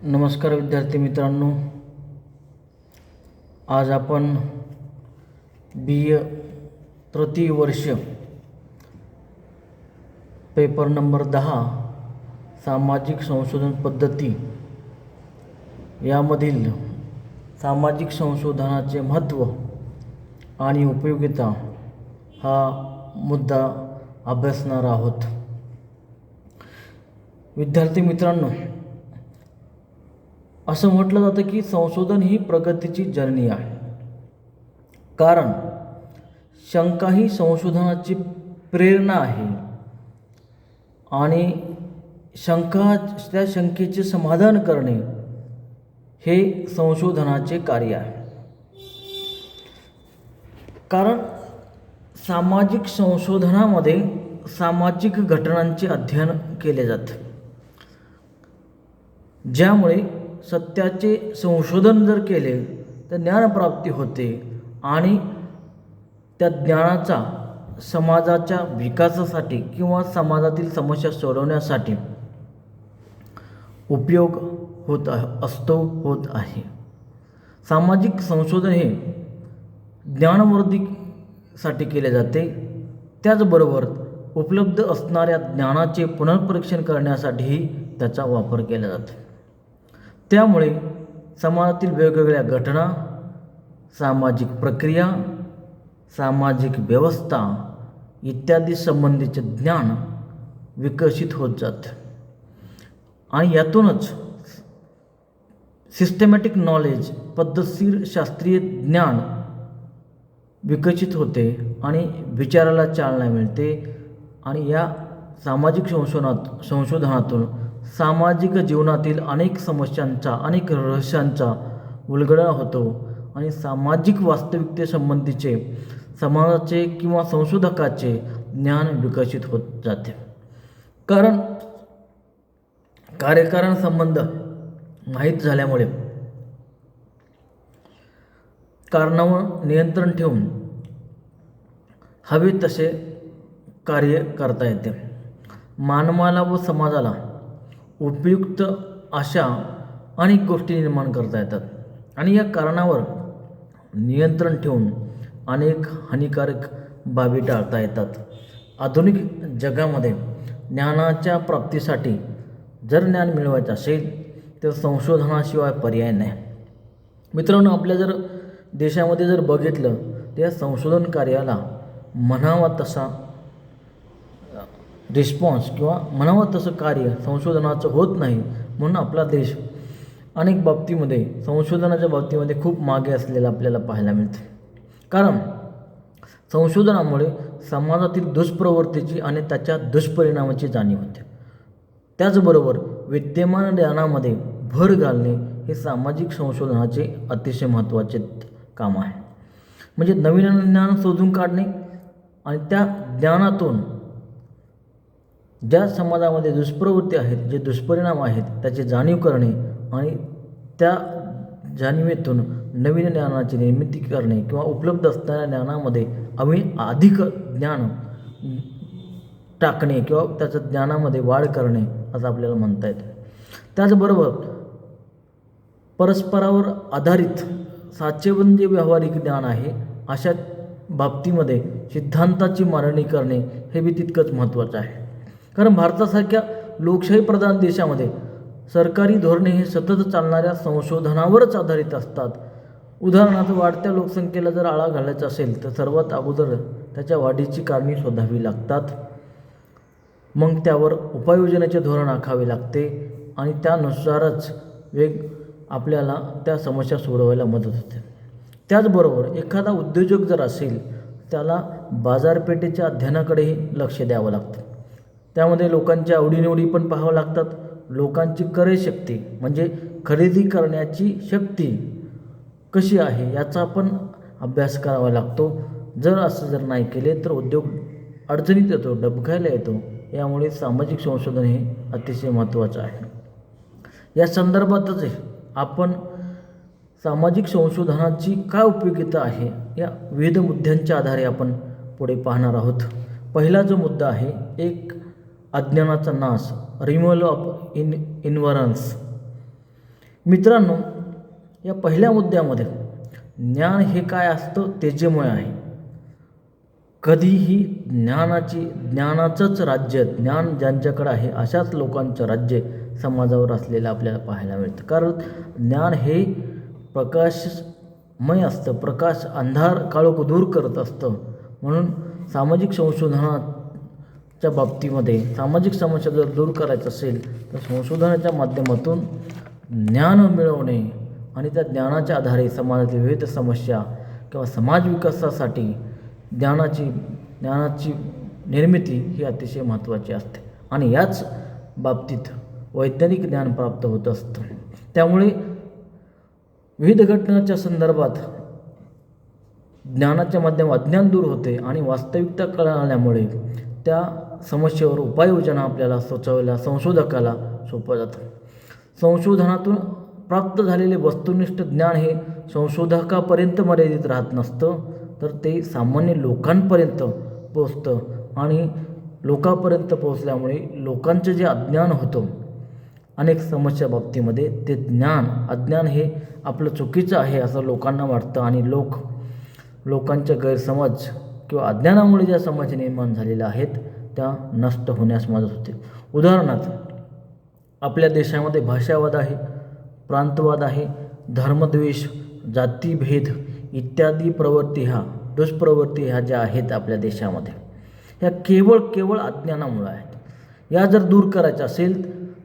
नमस्कार विद्यार्थी मित्रांनो, आज आपण BA तृतीय वर्ष पेपर नंबर 10 सामाजिक संशोधन पद्धती यामधील सामाजिक संशोधनाचे महत्त्व आणि उपयोगिता हा मुद्दा अभ्यासणार आहोत. विद्यार्थी मित्रांनो, असं म्हटलं जातं की संशोधन ही प्रगतीची जननी आहे, कारण शंका ही संशोधनाची प्रेरणा आहे आणि त्या शंकेचे समाधान करणे हे संशोधनाचे कार्य आहे. कारण सामाजिक संशोधनामध्ये सामाजिक घटनांचे अध्ययन केले जाते, ज्यामुळे सत्याचे संशोधन जर केले तर ज्ञानप्राप्ती होते आणि त्या ज्ञानाचा समाजाच्या विकासासाठी किंवा समाजातील समस्या सोडवण्यासाठी उपयोग होत आहे. सामाजिक संशोधन हे ज्ञानवर्धीसाठी केले जाते, त्याचबरोबर उपलब्ध असणाऱ्या ज्ञानाचे पुनर्परीक्षण करण्यासाठीही त्याचा वापर केला जातो. त्यामुळे समाजातील वेगवेगळ्या घटना, सामाजिक प्रक्रिया, सामाजिक व्यवस्था इत्यादी संबंधीचे ज्ञान विकसित होत जाते आणि यातूनच सिस्टमॅटिक नॉलेज, पद्धतशीर शास्त्रीय ज्ञान विकसित होते आणि विचाराला चालना मिळते आणि या सामाजिक संशोधनातून सामाजिक जीवनातील अनेक समस्यांचा, अनेक रहस्यांचा उलगडा होतो आणि सामाजिक वास्तविकतेसंबंधीचे समाजाचे किंवा संशोधकाचे ज्ञान विकसित होत जाते. कारण कार्यकारण संबंध माहीत झाल्यामुळे कारणावर नियंत्रण ठेवून हवे तसे कार्य करता येते. मानवाला व समाजाला उपयुक्त अशा अनेक गोष्टी निर्माण करता येतात आणि या कारणावर नियंत्रण ठेवून अनेक हानिकारक बाबी टाळता येतात. आधुनिक जगामध्ये ज्ञानाच्या प्राप्तीसाठी जर ज्ञान मिळवायचं असेल तर संशोधनाशिवाय पर्याय नाही. मित्रांनो, आपल्या जर देशामध्ये जर बघितलं तर या संशोधन कार्याला म्हणावा तसा रिस्पॉन्स किंवा म्हणावं तसं कार्य संशोधनाचं होत नाही. म्हणून आपला देश अनेक बाबतीमध्ये संशोधनाच्या बाबतीमध्ये खूप मागे असलेलं आपल्याला पाहायला मिळतं. कारण संशोधनामुळे समाजातील दुष्प्रवृत्तीची आणि त्याच्या दुष्परिणामाची जाणीव होते. त्याचबरोबर विद्यमान ज्ञानामध्ये भर घालणे हे सामाजिक संशोधनाचे अतिशय महत्त्वाचे काम आहे. म्हणजे नवीन ज्ञान शोधून काढणे आणि त्या ज्ञानातून ज्या समाजामध्ये दुष्प्रवृत्ती आहेत, जे दुष्परिणाम आहेत त्याची जाणीव करणे आणि त्या जाणीवेतून नवीन ज्ञानाची निर्मिती करणे किंवा उपलब्ध असणाऱ्या ज्ञानामध्ये अधिक ज्ञान टाकणे किंवा त्याच्या ज्ञानामध्ये वाढ करणे असं आपल्याला म्हणता येतं. त्याचबरोबर परस्परावर आधारित साचेबंदी व्यावहारिक ज्ञान आहे, अशा बाबतीमध्ये सिद्धांताची मांडणी करणे हे बी तितकंच महत्त्वाचं आहे. कारण भारतासारख्या लोकशाही प्रधान देशामध्ये सरकारी धोरणे हे सतत चालणाऱ्या संशोधनावरच आधारित असतात. उदाहरणार्थ, वाढत्या लोकसंख्येला जर आळा घालायचा असेल तर सर्वात अगोदर त्याच्या वाढीची कारणे शोधावी लागतात, मग त्यावर उपाययोजनेचे धोरण आखावे लागते आणि त्यानुसारच आपल्याला त्या समस्या सोडवायला मदत होते. त्याचबरोबर एखादा उद्योजक जर असेल त्याला बाजारपेठेच्या अध्ययनाकडेही लक्ष द्यावं लागतं. त्यामध्ये लोकांच्या आवडीनिवडी पण पाहावं लागतात. लोकांची क्रयशक्ती म्हणजे खरेदी करण्याची शक्ती कशी आहे याचा पण अभ्यास करावा लागतो. जर नाही केले तर उद्योग अडचणीत येतो, डबघायला येतो. यामुळे सामाजिक संशोधन हे अतिशय महत्त्वाचं आहे. या संदर्भातच आपण सामाजिक संशोधनाची काय उपयोगिता आहे या विविध मुद्द्यांच्या आधारे आपण पुढे पाहणार आहोत. पहिला जो मुद्दा आहे, एक अज्ञानाचा नाश, रिमूव्हल ऑफ इग्नोरन्स. मित्रांनो, या पहिल्या मुद्द्यामध्ये ज्ञान हे काय असतं तेजोमय आहे. कधीही ज्ञानाचंच राज्य, ज्ञान ज्यांच्याकडे आहे अशाच लोकांचं राज्य समाजावर असलेलं आपल्याला पाहायला मिळतं. कारण ज्ञान हे प्रकाशमय असतं, प्रकाश अंधार काळोख दूर करत असतं. म्हणून सामाजिक संशोधनाच्या बाबतीमध्ये सामाजिक समस्या जर दूर करायचं असेल तर संशोधनाच्या माध्यमातून ज्ञान मिळवणे आणि त्या ज्ञानाच्या आधारे समाजातील विविध समस्या किंवा समाज विकासासाठी ज्ञानाची निर्मिती ही अतिशय महत्त्वाची असते आणि याच बाबतीत वैज्ञानिक ज्ञान प्राप्त होत असतं. त्यामुळे विविध घटनांच्या संदर्भात ज्ञानाच्या माध्यमात अज्ञान दूर होते आणि वास्तविकता कळल्यामुळे त्या समस्येवर उपाययोजना आपल्याला सुचवायला संशोधकाला सोपं जातं. संशोधनातून प्राप्त झालेले वस्तुनिष्ठ ज्ञान हे संशोधकापर्यंत मर्यादित राहत नसतं, तर ते सामान्य लोकांपर्यंत पोचतं आणि लोकांपर्यंत पोचल्यामुळे लोकांचं जे अज्ञान होतं अनेक समस्या बाबतीमध्ये ते अज्ञान हे आपलं चुकीचं आहे असं लोकांना वाटतं आणि लोकांच्या गैरसमज किंवा अज्ञानामुळे ज्या समस्या निर्माण झालेल्या आहेत त्या नष्ट होण्यास मदत होते. उदाहरणार्थ, आपल्या देशामध्ये भाषावाद आहे, प्रांतवाद आहे, धर्मद्वेष, जातीभेद इत्यादी दुष्प्रवृत्ती ह्या ज्या आहेत आपल्या देशामध्ये ह्या केवळ अज्ञानामुळे आहेत. या जर दूर करायच्या असेल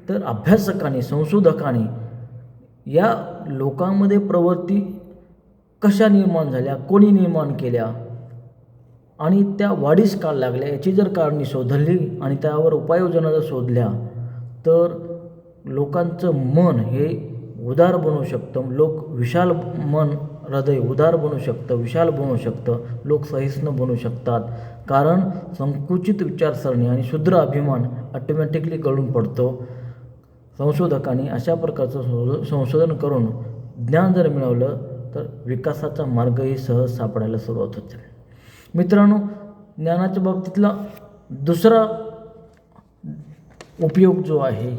तर अभ्यासकांनी संशोधकांनी या लोकांमध्ये प्रवृत्ती कशा निर्माण झाल्या, कोणी निर्माण केल्या आणि त्या वाढीस का लागल्या याची जर कारणे शोधली आणि त्यावर उपाययोजना जर शोधल्या तर लोकांचं मन हे उदार बनू शकतं. हृदय उदार बनू शकतं, विशाल बनू शकतं, लोक सहिष्णू बनू शकतात. कारण संकुचित विचारसरणी आणि क्षुद्र अभिमान ऑटोमॅटिकली गळून पडतो. संशोधकांनी अशा प्रकारचं संशोधन करून ज्ञान जर मिळवलं तर विकासाचा मार्गही सहज सापडायला सुरुवात होते. मित्रांनो, ज्ञानाच्या बाबतीतला दुसरा उपयोग जो आहे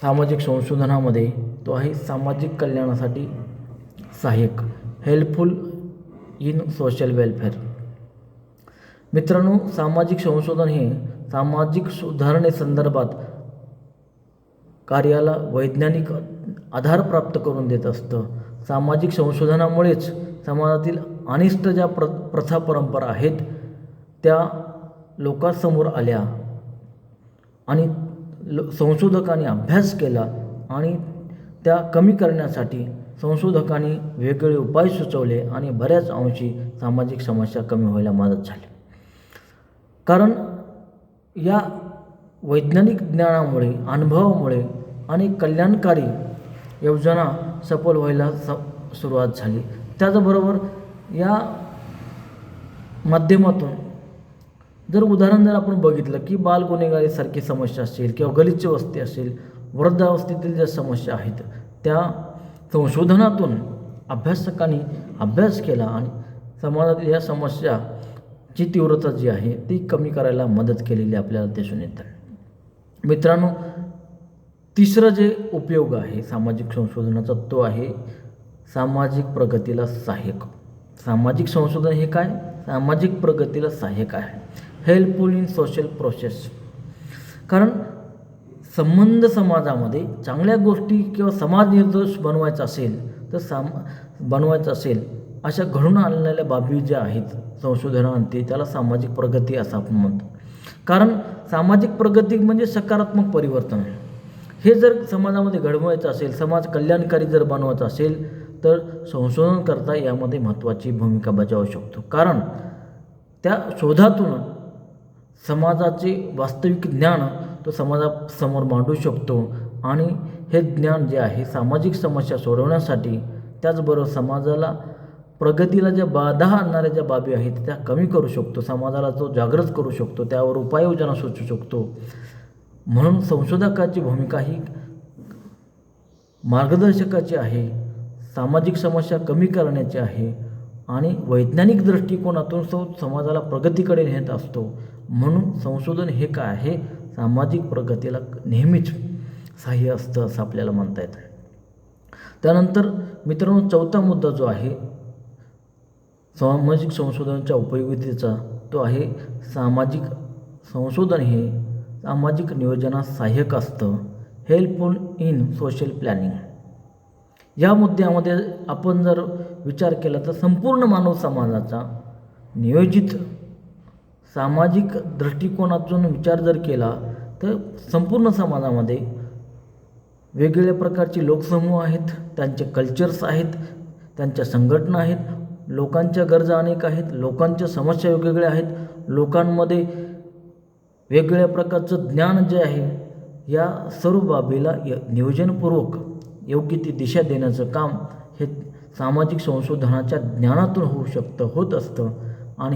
सामाजिक संशोधनामध्ये तो आहे सामाजिक कल्याणासाठी सहाय्यक, हेल्पफुल इन सोशल वेलफेअर. मित्रांनो, सामाजिक संशोधन हे सामाजिक सुधारणेसंदर्भात कार्याला वैज्ञानिक आधार प्राप्त करून देत असतं. सामाजिक संशोधनामुळेच समाजातील अनिष्ट ज्या प्रथा परंपरा आहेत त्या लोकांसमोर आल्या आणि संशोधकांनी अभ्यास केला आणि त्या कमी करण्यासाठी संशोधकांनी वेगवेगळे उपाय सुचवले आणि बऱ्याच अंशी सामाजिक समस्या कमी व्हायला मदत झाली. कारण या वैज्ञानिक ज्ञानामुळे अनुभवामुळे अनेक कल्याणकारी योजना सफल व्हायला सुरुवात झाली. त्याचबरोबर या माध्यमातून जर आपण बघितलं की बाल गुन्हेगारीसारखी समस्या असेल किंवा गलिच्छ वस्ती असेल, वृद्धावस्थेतील ज्या समस्या आहेत त्या संशोधनातून अभ्यासकांनी अभ्यास केला आणि समाजातील या समस्याची तीव्रता जी आहे ती कमी करायला मदत केलेली आपल्याला दिसून येतं. मित्रांनो, तिसरं जे उपयोग आहे सामाजिक संशोधनाचा तो आहे सामाजिक प्रगतीला सहाय्यक. सामाजिक संशोधन हे काय? सामाजिक प्रगतीला सहाय्यक आहे, हेल्पफुल इन सोशल प्रोसेस. कारण संबंध समाजामध्ये चांगल्या गोष्टी किंवा समाज निर्दोष बनवायचा असेल अशा घडून आणलेल्या बाबी ज्या आहेत संशोधनाअंती त्याला सामाजिक प्रगती असं आपण म्हणतो. कारण सामाजिक प्रगती म्हणजे सकारात्मक परिवर्तन आहे. हे जर समाजामध्ये घडवायचं असेल, समाज कल्याणकारी जर बनवायचं असेल तर संशोधनकर्ता यामध्ये महत्त्वाची भूमिका बजावू शकतो. कारण त्या शोधातून समाजाचे वास्तविक ज्ञान तो समाजासमोर मांडू शकतो आणि हे ज्ञान जे आहे सामाजिक समस्या सोडवण्यासाठी त्याचबरोबर समाजाला प्रगतीला ज्या बाधा आणणाऱ्या ज्या बाबी आहेत त्या कमी करू शकतो, समाजाला तो जागृत करू शकतो, त्यावर उपाययोजना सुचवू शकतो. म्हणून संशोधकाची भूमिका ही मार्गदर्शकाची आहे, सामाजिक समस्या कमी करण्याची आहे आणि वैज्ञानिक दृष्टिकोनातून तो समाजाला प्रगतीकडे नेत असतो. म्हणून संशोधन हे काय आहे, सामाजिक प्रगतीला नेहमीच सहाय्य असतं असं आपल्याला म्हणता येतं. त्यानंतर मित्रांनो, चौथा मुद्दा जो आहे सामाजिक संशोधनाच्या उपयोगितेचा, तो आहे सामाजिक संशोधन हे सामाजिक नियोजनास सहाय्यक असतं. Helpful in social planning. या मुद्द्यामध्ये आपण जर विचार केला तर संपूर्ण मानव समाजाचा नियोजित सामाजिक दृष्टिकोनातून विचार जर केला तर संपूर्ण समाजामध्ये वेगवेगळ्या प्रकारचे लोकसमूह आहेत, त्यांचे कल्चर्स आहेत, त्यांच्या संघटना आहेत, लोकांच्या गरजा अनेक आहेत, लोकांच्या समस्या वेगवेगळ्या आहेत, लोकांमध्ये वेगवेगळ्या प्रकारचं ज्ञान जे आहे, या सर्व बाबीला नियोजनपूर्वक योग्य ती दिशा देण्याचं काम हे सामाजिक संशोधनाच्या ज्ञानातून होत असतं. आणि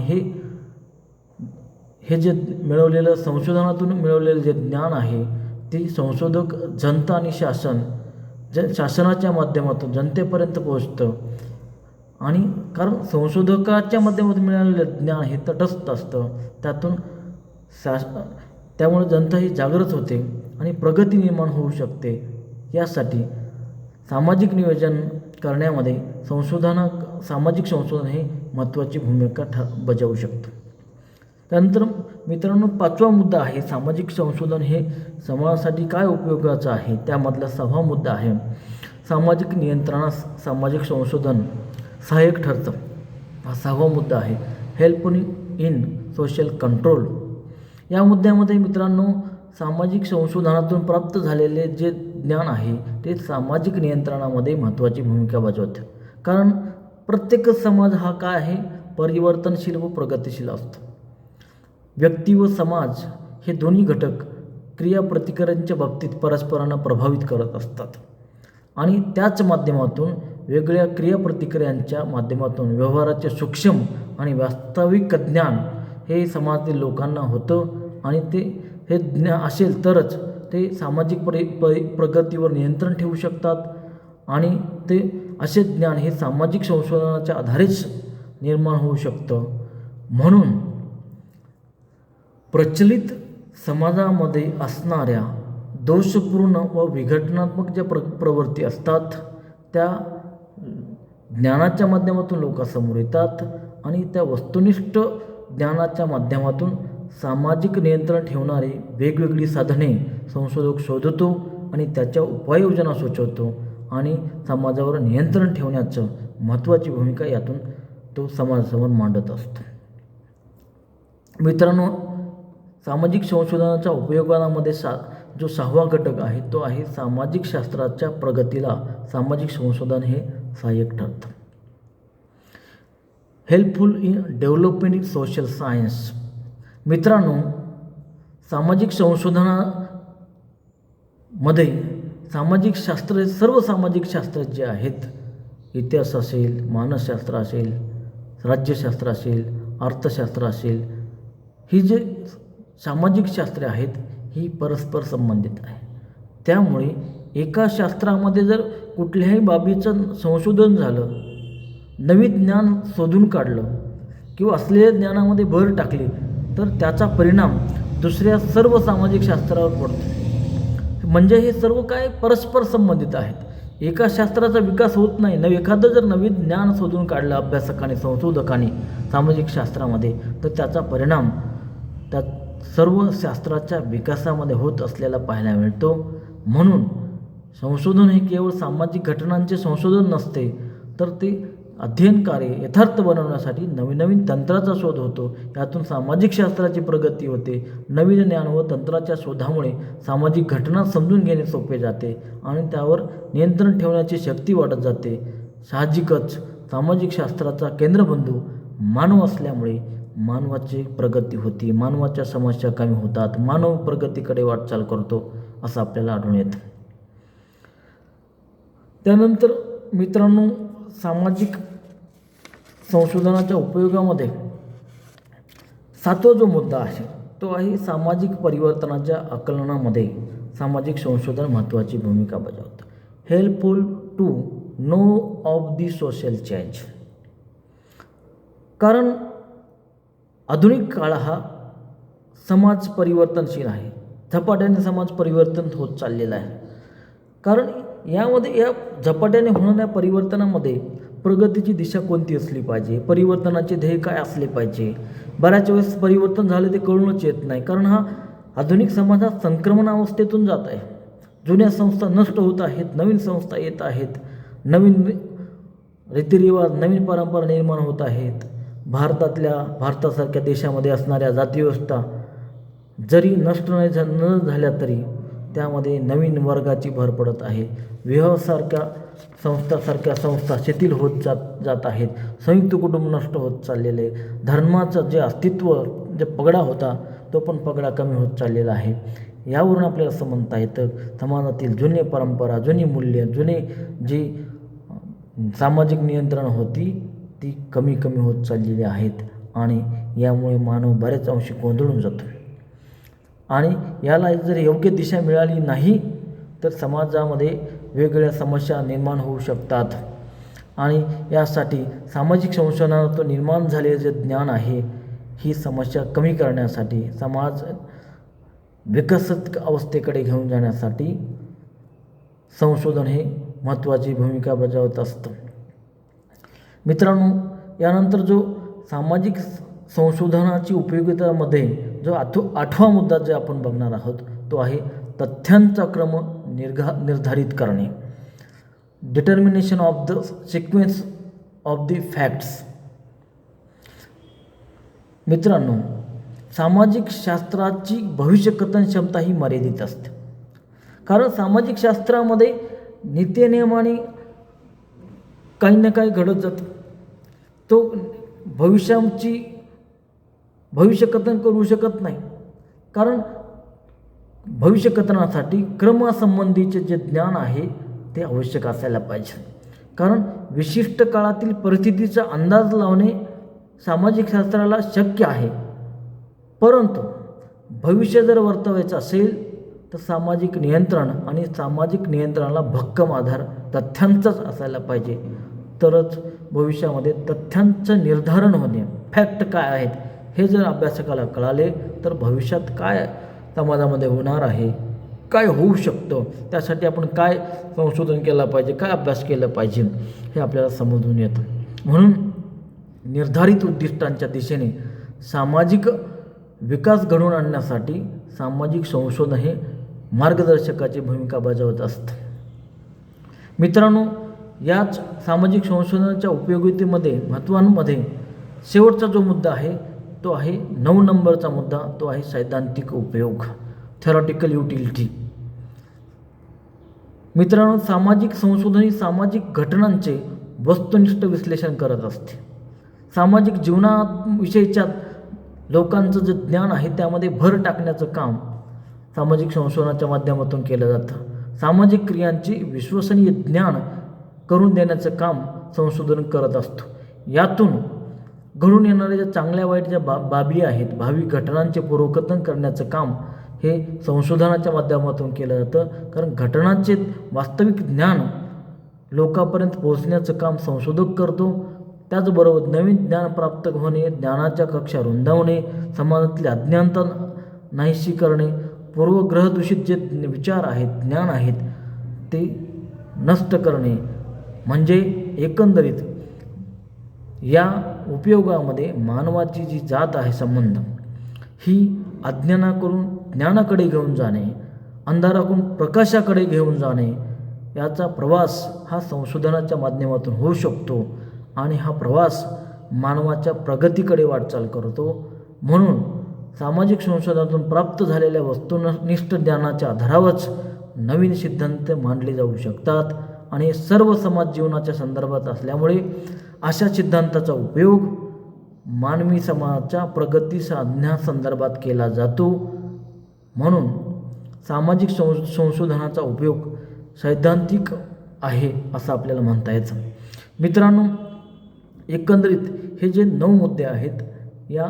हे जे मिळवलेलं संशोधनातून मिळवलेलं जे ज्ञान आहे ते संशोधक, जनता आणि शासनाच्या माध्यमातून जनतेपर्यंत पोहोचतं. आणि कारण संशोधकाच्या माध्यमातून मिळालेलं ज्ञान हे तटस्थ असतं, त्यामुळे जनता ही जागृत होते आणि प्रगती निर्माण होऊ शकते. यासाठी सामाजिक नियोजन करण्यामध्ये सामाजिक संशोधन हे महत्त्वाची भूमिका बजावू शकतं. त्यानंतर मित्रांनो, पाचवा मुद्दा आहे सामाजिक संशोधन हे समाजासाठी काय उपयोगाचं आहे. त्यामधला 6वा मुद्दा आहे सामाजिक नियंत्रणास सामाजिक संशोधन सहाय्यक ठरतं. हा 6वा मुद्दा आहे हेल्पफुल इन सोशल कंट्रोल. या मुद्द्यामध्ये मित्रांनो, सामाजिक संशोधनातून प्राप्त झालेले जे ज्ञान आहे ते सामाजिक नियंत्रणामध्ये महत्त्वाची भूमिका बजावते. कारण प्रत्येक समाज हा काय आहे, परिवर्तनशील व प्रगतिशील असतो. व्यक्ती व समाज हे दोन्ही घटक क्रियाप्रतिक्रियांच्या बाबतीत परस्परांना प्रभावित करत असतात. आणि त्याच माध्यमातून वेगळ्या क्रियाप्रतिक्रियांच्या माध्यमातून व्यवहाराचे सूक्ष्म आणि वास्तविक ज्ञान हे समाजातील लोकांना होतं. आणि हे ज्ञान असेल तरच ते सामाजिक प्रगतीवर नियंत्रण ठेवू शकतात. आणि ते असे ज्ञान हे सामाजिक संशोधनाच्या आधारेच निर्माण होऊ शकतं. म्हणून प्रचलित समाजामध्ये असणाऱ्या दोषपूर्ण व विघटनात्मक ज्या प्रवृत्ती असतात त्या ज्ञानाच्या माध्यमातून लोकांसमोर येतात. आणि त्या वस्तुनिष्ठ ज्ञानाच्या माध्यमातून सामाजिक नियंत्रण ठेवणारी वेगवेगळी साधने संशोधक शोधतो आणि त्याच्या उपाययोजना सुचवतो. आणि समाजावर नियंत्रण ठेवण्याचं महत्त्वाची भूमिका यातून तो समाजासमोर मांडत असतो. मित्रांनो, सामाजिक संशोधनाच्या उपयोगामध्ये जो 6वा घटक आहे तो आहे सामाजिक शास्त्राच्या प्रगतीला सामाजिक संशोधन हे सहाय्यक ठरतं. Helpful in development in social science. मित्रांनो, सामाजिक संशोधनामध्ये सामाजिक शास्त्र, सर्व सामाजिक शास्त्र जे आहेत, इतिहास असेल, मानसशास्त्र असेल, राज्यशास्त्र असेल, अर्थशास्त्र असेल, ही जे सामाजिक शास्त्रे आहेत ही परस्पर संबंधित आहे. त्यामुळे एका शास्त्रामध्ये जर कुठल्याही बाबीचं संशोधन झालं, नवीन ज्ञान शोधून काढलं किंवा असलेल्या ज्ञानामध्ये भर टाकली तर त्याचा परिणाम दुसऱ्या सर्व सामाजिक शास्त्रावर पडतो. म्हणजे हे सर्व काय परस्पर संबंधित आहेत. एका शास्त्राचा विकास होत नाही, एखादं जर नवीन ज्ञान शोधून काढलं अभ्यासकाने, संशोधकाने सामाजिक शास्त्रामध्ये, तर त्याचा परिणाम त्या सर्व शास्त्राच्या विकासामध्ये होत असलेला पाहायला मिळतो. म्हणून संशोधन हे केवळ सामाजिक घटनांचे संशोधन नसते, तर ते अध्ययन कार्य यथार्थ बनवण्यासाठी नवीन नवीन तंत्राचा शोध होतो. यातून सामाजिक शास्त्राची प्रगती होते. नवीन ज्ञान व तंत्राच्या शोधामुळे सामाजिक घटना समजून घेणे सोपे जाते आणि त्यावर नियंत्रण ठेवण्याची शक्ती वाढत जाते. साहजिकच सामाजिक शास्त्राचा केंद्रबिंदू मानव असल्यामुळे मानवाची प्रगती होती, मानवाच्या समस्या कमी होतात, मानव प्रगतीकडे वाटचाल करतो असं आपल्याला आढळून येतं. त्यानंतर मित्रांनो, सामाजिक संशोधनाच्या उपयोगामध्ये 7वा जो मुद्दा आहे तो आहे सामाजिक परिवर्तनाच्या आकलनामध्ये सामाजिक संशोधन महत्त्वाची भूमिका बजावतं. Helpful to know of the social change. कारण आधुनिक काळ हा समाज परिवर्तनशील आहे, झपाट्याने समाज परिवर्तन होत चाललेला आहे. कारण यामध्ये या झपाट्याने होणाऱ्या परिवर्तनामध्ये प्रगतीची दिशा कोणती असली पाहिजे, परिवर्तनाचे ध्येय काय असले पाहिजे. बऱ्याच वेळेस परिवर्तन झाले ते कळूनच येत नाही, कारण हा आधुनिक समाज हा संक्रमण अवस्थेतून जात आहे. जुन्या संस्था नष्ट होत आहेत, नवीन संस्था येत आहेत, नवीन रीतिरिवाज, नवीन परंपरा निर्माण होत आहेत. भारतासारख्या देशामध्ये असणाऱ्या जातीव्यवस्था जरी नष्ट न झाल्या तरी त्यामध्ये नवीन वर्गाची भर पडत आहे. विवाहासारख्या संस्था शिथिल होत जात आहेत. संयुक्त कुटुंब नष्ट होत चाललेले, धर्माचं जे अस्तित्व जे पगडा होता तो पण पगडा कमी होत चाललेला आहे. यावरून आपल्याला असं म्हणता येतं, समाजातील जुने परंपरा, जुनी मूल्य, जुने जी सामाजिक नियंत्रण होती ती कमी होत चाललेली आहेत आणि यामुळे मानव बऱ्याच अंशी गोंधळून जातो. आणि याला जर योग्य दिशा मिळाली नाही तर समाजामध्ये वेगवेगळ्या समस्या निर्माण होऊ शकतात. आणि यासाठी सामाजिक संशोधनातून निर्माण झालेले जे ज्ञान आहे, ही समस्या कमी करण्यासाठी, समाज विकसित अवस्थेकडे घेऊन जाण्यासाठी संशोधन हे महत्त्वाची भूमिका बजावत असतं. मित्रांनो, यानंतर जो सामाजिक संशोधनाची उपयोगितामध्ये जो 8वा मुद्दा जे आपण बघणार आहोत तो आहे तथ्यांचा क्रम निर्धारित करणे. Determination of the sequence of the facts. मित्रांनो, सामाजिक शास्त्राची भविष्यकथन क्षमता ही मर्यादित असते, कारण सामाजिक शास्त्रामध्ये नित्यनियमाने काही ना काही घडत जातं. तो भविष्यकथन करू शकत नाही, कारण भविष्यकथनासाठी क्रमासंबंधीचे जे ज्ञान आहे ते आवश्यक असायला पाहिजे. कारण विशिष्ट काळातील परिस्थितीचा अंदाज लावणे सामाजिक शास्त्राला शक्य आहे, परंतु भविष्य जर वर्तवायचं असेल तर सामाजिक नियंत्रण आणि सामाजिक नियंत्रणाला भक्कम आधार तथ्यांचाच असायला पाहिजे. तरच भविष्यामध्ये तथ्यांचं निर्धारण होणे, फॅक्ट काय आहेत हे जर अभ्यासकाला कळाले तर भविष्यात काय समाजामध्ये होणार आहे, काय होऊ शकतं, त्यासाठी आपण काय संशोधन केलं पाहिजे, काय अभ्यास केला पाहिजे हे आपल्याला समजून येतं. म्हणून निर्धारित उद्दिष्टांच्या दिशेने सामाजिक विकास घडवून आणण्यासाठी सामाजिक संशोधन हे मार्गदर्शकाची भूमिका बजावत असतं. मित्रांनो, याच सामाजिक संशोधनाच्या उपयोगितेमध्ये महत्त्वांमध्ये शेवटचा जो मुद्दा आहे तो आहे 9 नंबरचा मुद्दा, तो आहे सैद्धांतिक उपयोग, थेरॉटिकल युटिलिटी. मित्रांनो, सामाजिक संशोधन ही सामाजिक घटनांचे वस्तुनिष्ठ विश्लेषण करत असते. सामाजिक जीवनाविषयीच्या लोकांचं जे ज्ञान आहे त्यामध्ये भर टाकण्याचं काम सामाजिक संशोधनाच्या माध्यमातून केलं जातं. सामाजिक क्रियांची विश्वसनीय ज्ञान करून देण्याचं काम संशोधन करत असतो. यातून घडून येणाऱ्या ज्या चांगल्या वाईट ज्या बाबी आहेत, भावी घटनांचे पूर्वकथन करण्याचं काम हे संशोधनाच्या माध्यमातून केलं जातं. कारण घटनांचे वास्तविक ज्ञान लोकांपर्यंत पोहोचण्याचं काम संशोधक करतो. त्याचबरोबर नवीन ज्ञान प्राप्त होणे, ज्ञानाच्या कक्षा रुंदावणे, समाजातले अज्ञानता नाहीशी करणे, पूर्वग्रहदूषित जे विचार आहेत, ज्ञान आहेत ते नष्ट करणे, म्हणजे एकंदरीत या उपयोगामध्ये मानवाची जी जात आहे संबंध ही अज्ञानाकडून ज्ञानाकडे घेऊन जाणे, अंधाराकडून प्रकाशाकडे घेऊन जाणे, याचा प्रवास हा संशोधनाच्या माध्यमातून होऊ शकतो आणि हा प्रवास मानवाच्या प्रगतीकडे वाटचाल करतो. म्हणून सामाजिक संशोधनातून प्राप्त झालेल्या वस्तुनिष्ठ ज्ञानाच्या आधारावरच नवीन सिद्धांत मांडले जाऊ शकतात आणि सर्व समाज जीवनाच्या संदर्भात असल्यामुळे अशा सिद्धांताचा उपयोग मानवी समाजाच्या प्रगती साधण्यासंदर्भात केला जातो. म्हणून सामाजिक संशोधनाचा उपयोग सैद्धांतिक आहे असं आपल्याला म्हणता येतं. मित्रांनो, एकंदरीत हे जे 9 मुद्दे आहेत या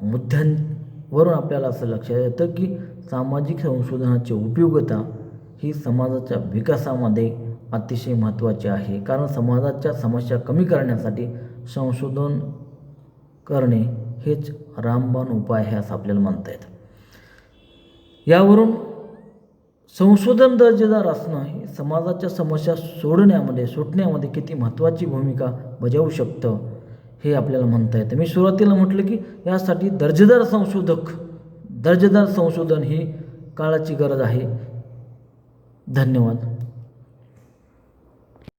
मुद्द्यांवरून आपल्याला असं लक्षात येतं की सामाजिक संशोधनाची उपयोगिता ही समाजाच्या विकासामध्ये अतिशय महत्त्वाची आहे. कारण समाजाच्या समस्या कमी करण्यासाठी संशोधन करणे हेच रामबाण उपाय आहे असं आपल्याला म्हणता येतं. यावरून संशोधन दर्जेदार असणं हे समाजाच्या समस्या सुटण्यामध्ये किती महत्त्वाची भूमिका बजावू शकतं हे आपल्याला म्हणता येतं. मी सुरुवातीला म्हटलं की यासाठी दर्जेदार संशोधन ही काळाची गरज आहे. धन्यवाद.